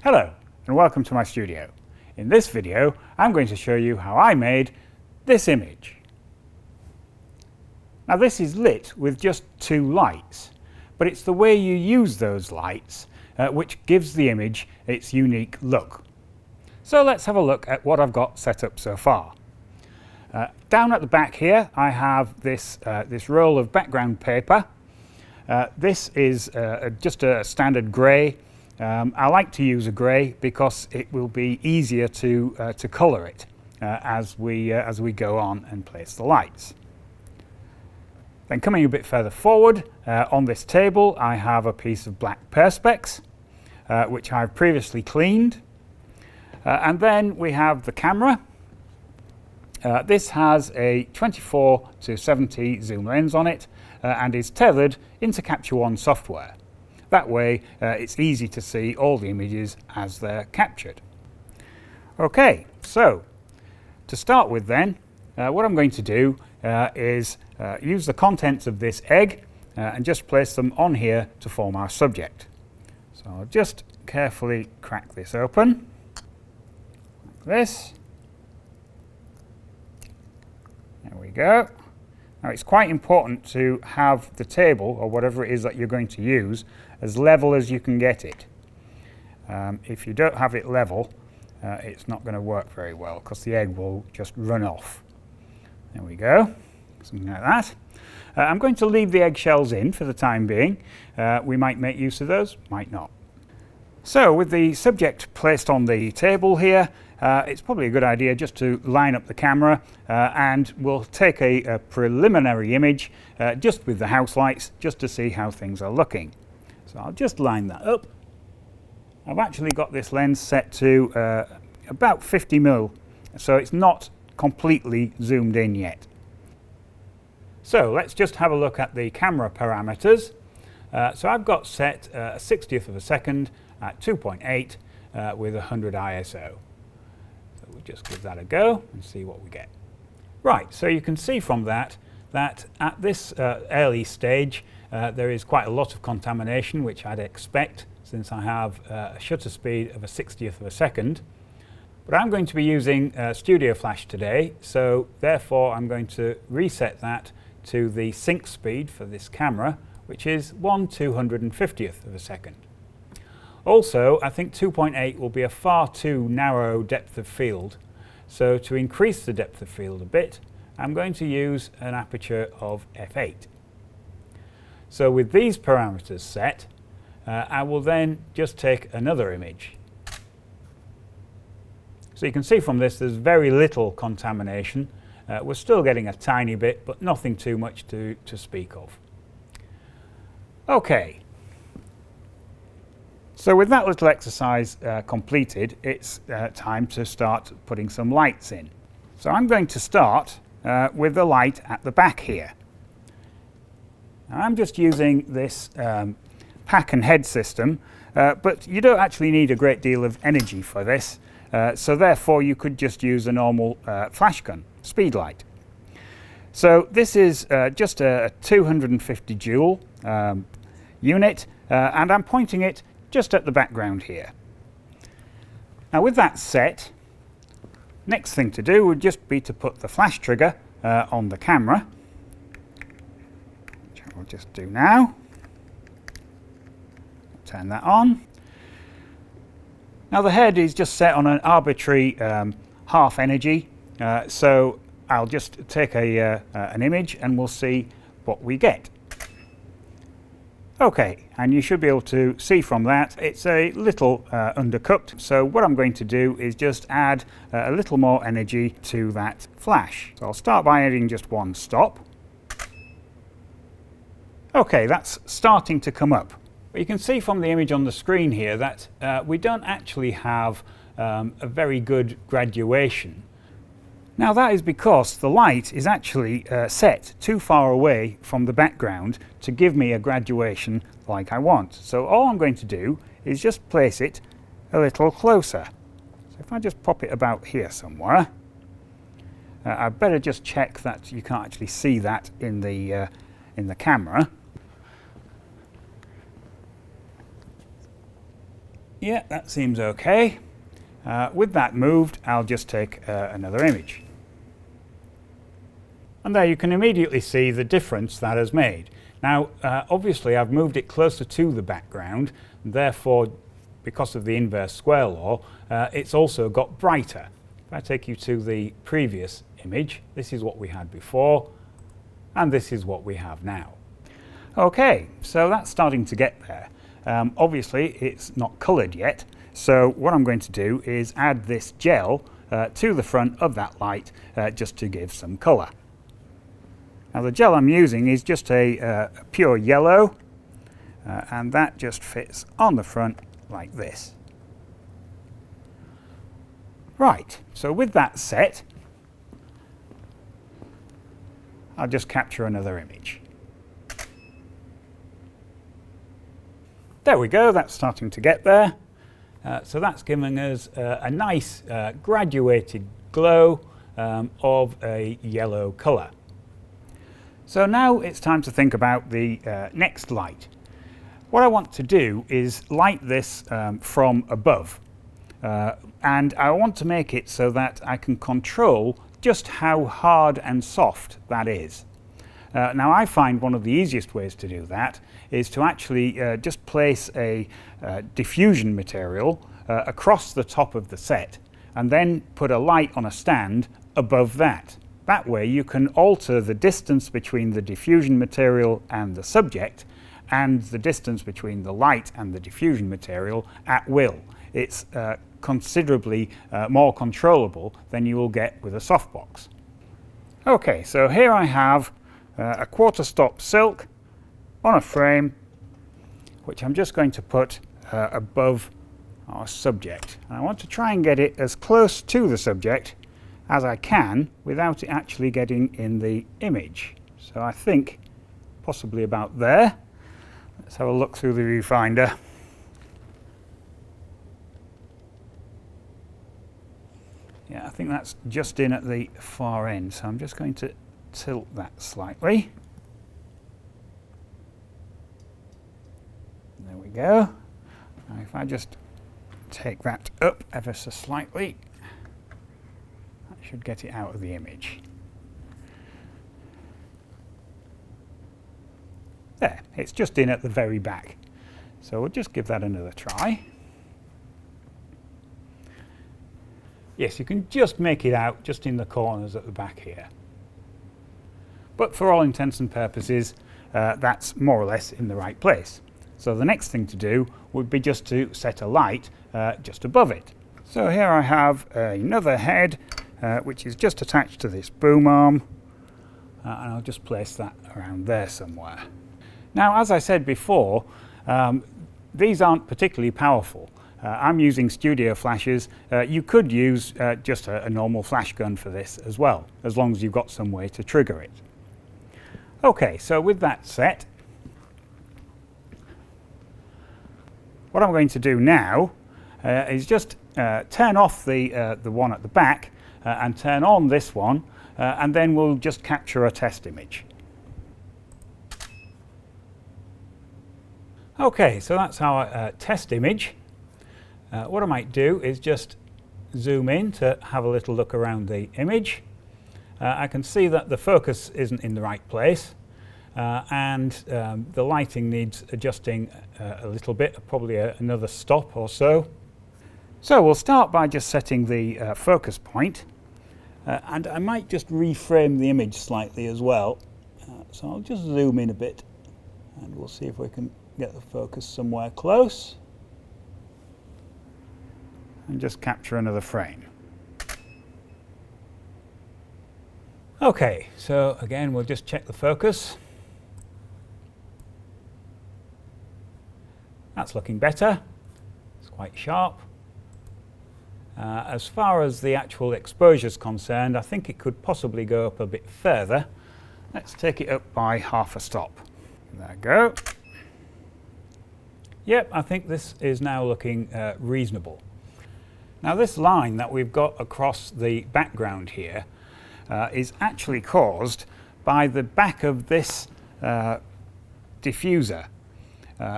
Hello and welcome to my studio. In this video I'm going to show you how I made this image. Now this is lit with just two lights, but it's the way you use those lights which gives the image its unique look. So let's have a look at what I've got set up so far. Down at the back here I have this roll of background paper. This is just a standard grey. I like to use a grey because it will be easier to colour it as we go on and place the lights. Then coming a bit further forward, on this table I have a piece of black perspex which I've previously cleaned, and then we have the camera. This has a 24 to 70 zoom lens on it and is tethered into Capture One software. That way it's easy to see all the images as they're captured. Okay, so to start with then, what I'm going to do is use the contents of this egg and just place them on here to form our subject. So I'll just carefully crack this open, like this. There we go. Now it's quite important to have the table, or whatever it is that you're going to use, as level as you can get it. If you don't have it level, it's not going to work very well because the egg will just run off. There we go, something like that. I'm going to leave the eggshells in for the time being. We might make use of those, might not. So with the subject placed on the table here, it's probably a good idea just to line up the camera and we'll take a preliminary image just with the house lights just to see how things are looking. So I'll just line that up. I've actually got this lens set to about 50mm, so it's not completely zoomed in yet. So let's just have a look at the camera parameters. So I've got set a 60th of a second at 2.8 with 100 ISO. So we'll just give that a go and see what we get. Right, so you can see from that at this early stage there is quite a lot of contamination, which I'd expect since I have a shutter speed of a 60th of a second. But I'm going to be using Studio Flash today, so therefore I'm going to reset that to the sync speed for this camera, which is 1/250th of a second. Also, I think 2.8 will be a far too narrow depth of field, so to increase the depth of field a bit, I'm going to use an aperture of f8. So with these parameters set, I will then just take another image. So you can see from this there's very little contamination. We're still getting a tiny bit, but nothing too much to speak of. Okay. So with that little exercise completed, it's time to start putting some lights in. So I'm going to start with the light at the back here. Now I'm just using this pack and head system, but you don't actually need a great deal of energy for this, so therefore you could just use a normal flash gun, speed light. So this is just a 250 joule unit, and I'm pointing it just at the background here. Now with that set, next thing to do would just be to put the flash trigger on the camera, which I will just do now. Turn that on. Now the head is just set on an arbitrary half energy, so I'll just take an image and we'll see what we get. Okay, and you should be able to see from that it's a little undercooked, so what I'm going to do is just add a little more energy to that flash. So I'll start by adding just one stop. Okay, that's starting to come up. But you can see from the image on the screen here that we don't actually have a very good graduation. Now that is because the light is actually set too far away from the background to give me a graduation like I want. So all I'm going to do is just place it a little closer. So if I just pop it about here somewhere, I'd better just check that you can't actually see that in the camera. Yeah, that seems okay. With that moved, I'll just take another image. And there you can immediately see the difference that has made. Now, obviously I've moved it closer to the background, therefore, because of the inverse square law, it's also got brighter. If I take you to the previous image, this is what we had before, and this is what we have now. Okay, so that's starting to get there. Obviously, it's not coloured yet, so what I'm going to do is add this gel to the front of that light just to give some colour. Now the gel I'm using is just a pure yellow, and that just fits on the front like this. Right, so with that set, I'll just capture another image. There we go, that's starting to get there. So that's giving us a nice graduated glow of a yellow colour. So now it's time to think about the next light. What I want to do is light this from above, and I want to make it so that I can control just how hard and soft that is. Now I find one of the easiest ways to do that is to actually just place a diffusion material across the top of the set and then put a light on a stand above that. That way you can alter the distance between the diffusion material and the subject and the distance between the light and the diffusion material at will. It's considerably more controllable than you will get with a softbox. Okay, so here I have a quarter stop silk on a frame, which I'm just going to put above our subject. And I want to try and get it as close to the subject as I can without it actually getting in the image. So I think possibly about there. Let's have a look through the viewfinder. Yeah, I think that's just in at the far end, so I'm just going to tilt that slightly. There we go. Now if I just take that up ever so slightly, that should get it out of the image. There, it's just in at the very back. So we'll just give that another try. Yes, you can just make it out just in the corners at the back here. But for all intents and purposes, that's more or less in the right place. So the next thing to do would be just to set a light just above it. So here I have another head which is just attached to this boom arm, and I'll just place that around there somewhere. Now, as I said before, these aren't particularly powerful. I'm using studio flashes. You could use just a normal flash gun for this as well, as long as you've got some way to trigger it. Okay, so with that set, what I'm going to do now is just turn off the one at the back and turn on this one, and then we'll just capture a test image. Okay, so that's our test image. What I might do is just zoom in to have a little look around the image. I can see that the focus isn't in the right place, and the lighting needs adjusting a little bit, probably another stop or so. So we'll start by just setting the focus point, and I might just reframe the image slightly as well. So I'll just zoom in a bit, and we'll see if we can get the focus somewhere close, and just capture another frame. Okay, so again we'll just check the focus. That's looking better. It's quite sharp. As far as the actual exposure is concerned, I think it could possibly go up a bit further. Let's take it up by half a stop. There we go. Yep, I think this is now looking reasonable. Now this line that we've got across the background here is actually caused by the back of this diffuser.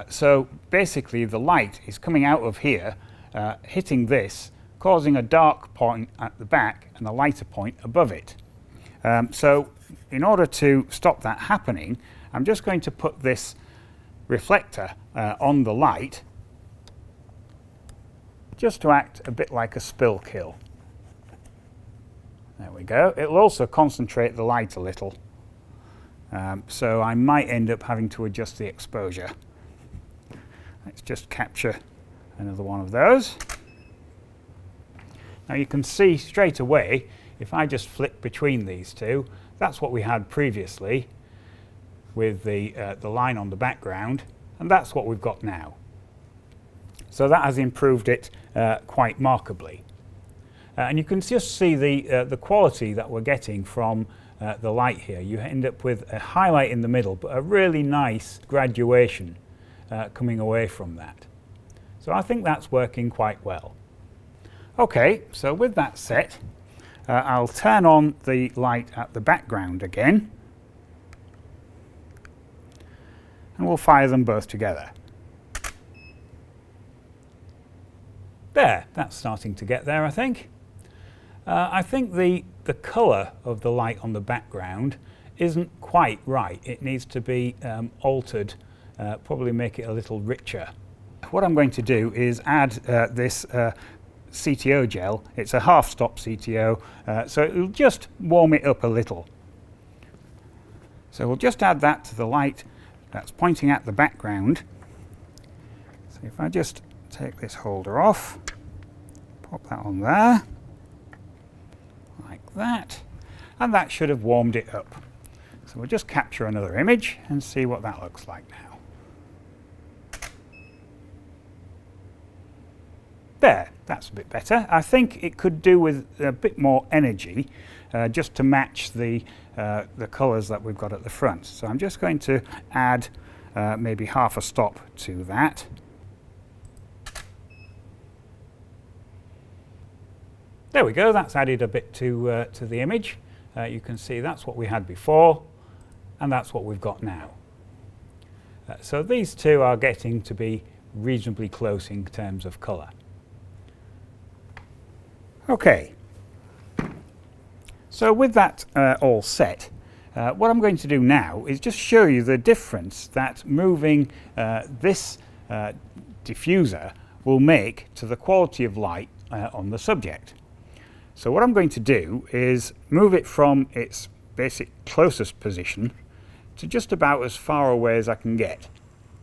So basically the light is coming out of here, hitting this, causing a dark point at the back and a lighter point above it. So in order to stop that happening, I'm just going to put this reflector on the light just to act a bit like a spill kill. There we go. It'll also concentrate the light a little. So I might end up having to adjust the exposure. Let's just capture another one of those. Now you can see straight away, if I just flick between these two, that's what we had previously with the line on the background, and that's what we've got now. So that has improved it quite markedly. And you can just see the quality that we're getting from the light here. You end up with a highlight in the middle, but a really nice graduation coming away from that. So I think that's working quite well. Okay, so with that set, I'll turn on the light at the background again, and we'll fire them both together. There, that's starting to get there, I think. I think the colour of the light on the background isn't quite right. It needs to be altered, probably make it a little richer. What I'm going to do is add this CTO gel. It's a half-stop CTO, so it'll just warm it up a little. So we'll just add that to the light that's pointing at the background. So if I just take this holder off, pop that on there, like that, and that should have warmed it up. So we'll just capture another image and see what that looks like now. There, that's a bit better. I think it could do with a bit more energy, just to match the colours that we've got at the front. So I'm just going to add maybe half a stop to that. There we go, that's added a bit to the image. You can see that's what we had before, and that's what we've got now. So these two are getting to be reasonably close in terms of colour. Okay, so with that all set, what I'm going to do now is just show you the difference that moving this diffuser will make to the quality of light on the subject. So what I'm going to do is move it from its basic closest position to just about as far away as I can get,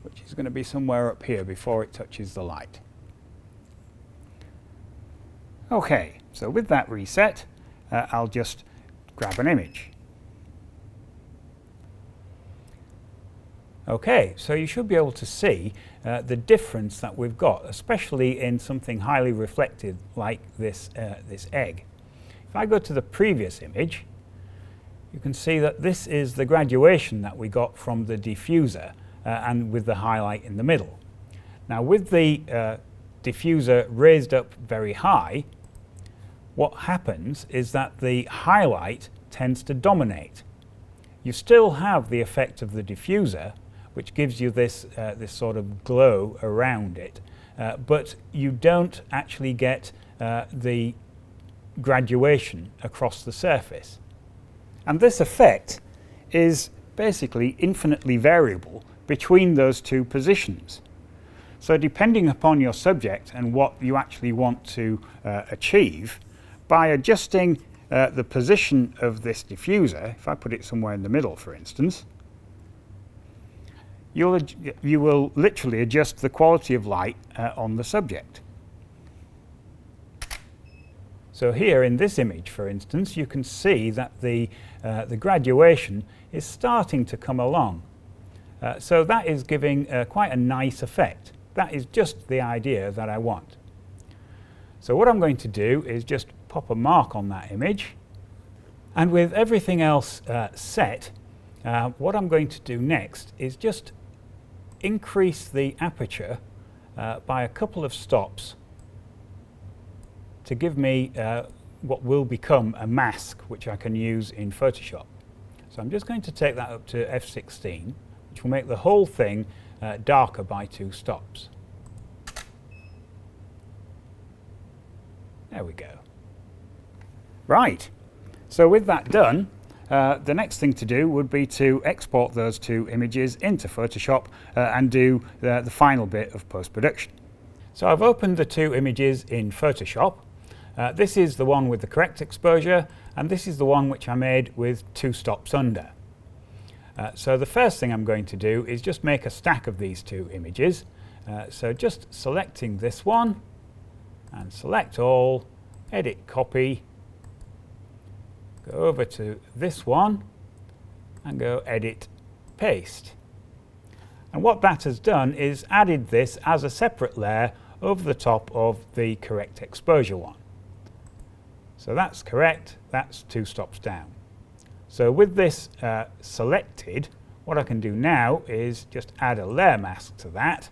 which is going to be somewhere up here before it touches the light. Okay, so with that reset, I'll just grab an image. Okay, so you should be able to see the difference that we've got, especially in something highly reflective like this egg. If I go to the previous image, you can see that this is the graduation that we got from the diffuser and with the highlight in the middle. Now with the diffuser raised up very high, what happens is that the highlight tends to dominate. You still have the effect of the diffuser, which gives you this sort of glow around it, but you don't actually get the graduation across the surface. And this effect is basically infinitely variable between those two positions. So depending upon your subject and what you actually want to achieve, by adjusting the position of this diffuser, if I put it somewhere in the middle for instance, you will literally adjust the quality of light on the subject. So here in this image, for instance, you can see that the graduation is starting to come along. So that is giving quite a nice effect. That is just the idea that I want. So what I'm going to do is just pop a mark on that image, and with everything else set, what I'm going to do next is just increase the aperture by a couple of stops to give me what will become a mask which I can use in Photoshop. So I'm just going to take that up to f16, which will make the whole thing darker by 2 stops. There we go. Right, so with that done, the next thing to do would be to export those 2 images into Photoshop and do the final bit of post-production. So I've opened the 2 images in Photoshop. This is the one with the correct exposure, and this is the one which I made with 2 stops under. So the first thing I'm going to do is just make a stack of these 2 images. So just selecting this one, and select all, edit copy, go over to this one, and go edit paste. And what that has done is added this as a separate layer over the top of the correct exposure one. So that's correct, that's 2 stops down. So with this selected, what I can do now is just add a layer mask to that,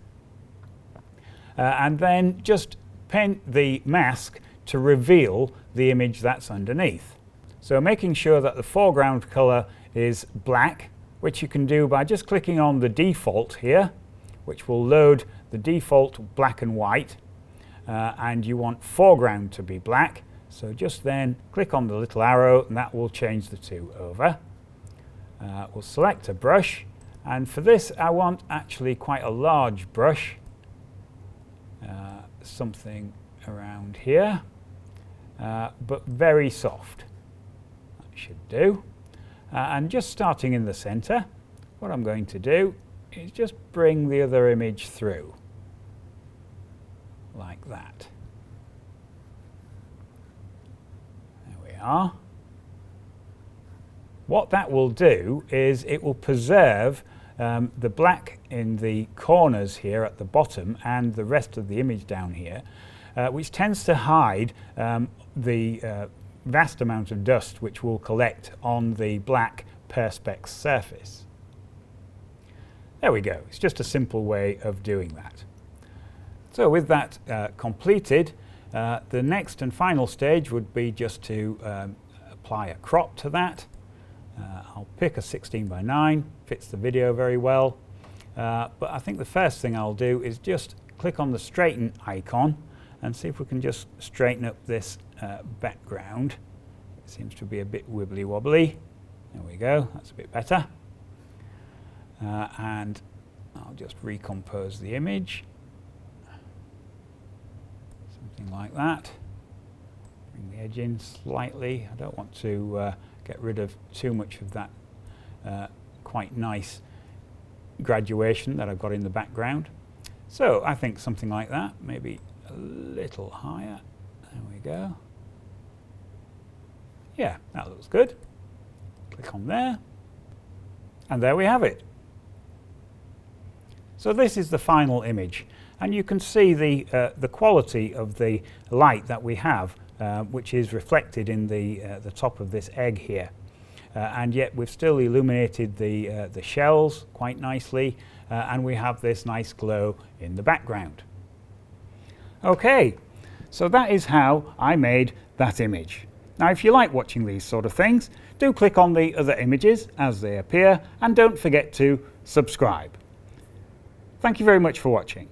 and then just paint the mask to reveal the image that's underneath. So making sure that the foreground color is black, which you can do by just clicking on the default here, which will load the default black and white, and you want foreground to be black. So just then click on the little arrow and that will change the 2 over. We'll select a brush, and for this I want actually quite a large brush, something around here, but very soft. That should do. And just starting in the center, what I'm going to do is just bring the other image through like that. Are. What that will do is it will preserve the black in the corners here at the bottom and the rest of the image down here, which tends to hide the vast amount of dust which will collect on the black perspex surface. There we go. It's just a simple way of doing that. So with that completed, the next and final stage would be just to apply a crop to that. I'll pick a 16:9, fits the video very well. But I think the first thing I'll do is just click on the straighten icon and see if we can just straighten up this background. It seems to be a bit wibbly wobbly. There we go, that's a bit better. And I'll just recompose the image. Something like that. Bring the edge in slightly. I don't want to get rid of too much of that quite nice graduation that I've got in the background. So I think something like that, maybe a little higher. There we go. Yeah, that looks good. Click on there. And there we have it. So this is the final image. And you can see the quality of the light that we have, which is reflected in the top of this egg here. And yet we've still illuminated the shells quite nicely, and we have this nice glow in the background. Okay, so that is how I made that image. Now if you like watching these sort of things, do click on the other images as they appear, and don't forget to subscribe. Thank you very much for watching.